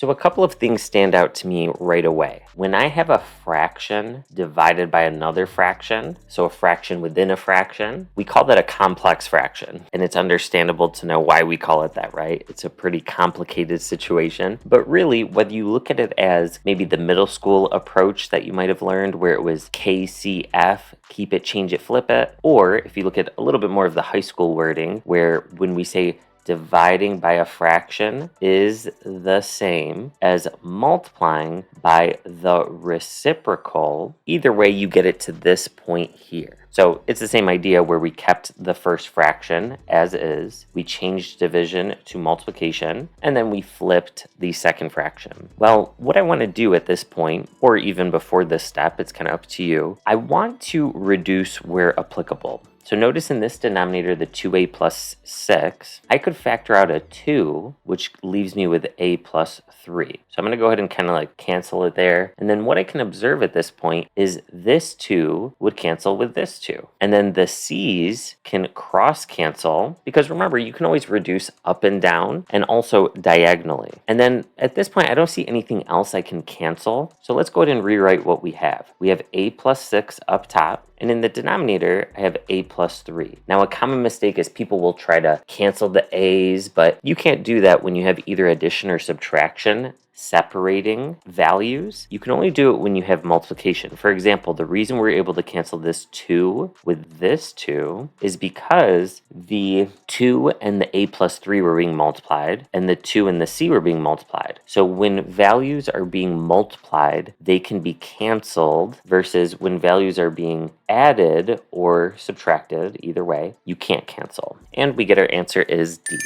So a couple of things stand out to me right away. When I have a fraction divided by another fraction, so a fraction within a fraction, we call that a complex fraction. And it's understandable to know why we call it that, right? It's a pretty complicated situation. But really, whether you look at it as maybe the middle school approach that you might have learned where it was KCF, keep it, change it, flip it, or if you look at a little bit more of the high school wording where when we say dividing by a fraction is the same as multiplying by the reciprocal. Either way, you get it to this point here. So it's the same idea where we kept the first fraction as is, we changed division to multiplication, and then we flipped the second fraction. Well, what I want to do at this point, or even before this step, it's kind of up to you, I want to reduce where applicable. So notice in this denominator, the 2a plus 6, I could factor out a 2, which leaves me with a plus 3. So I'm going to go ahead and kind of like cancel it there. And then what I can observe at this point is this 2 would cancel with this 2. And then the c's can cross cancel because remember, you can always reduce up and down and also diagonally. And then at this point, I don't see anything else I can cancel. So let's go ahead and rewrite what we have. We have a plus 6 up top. And in the denominator, I have a plus 3. Now, a common mistake is people will try to cancel the a's, but you can't do that when you have either addition or subtraction separating values. You can only do it when you have multiplication. For example, the reason we're able to cancel this 2 with this 2 is because the 2 and the a plus 3 were being multiplied and the 2 and the c were being multiplied. So when values are being multiplied, they can be canceled versus when values are being added or subtracted, either way, you can't cancel. And we get our answer is D.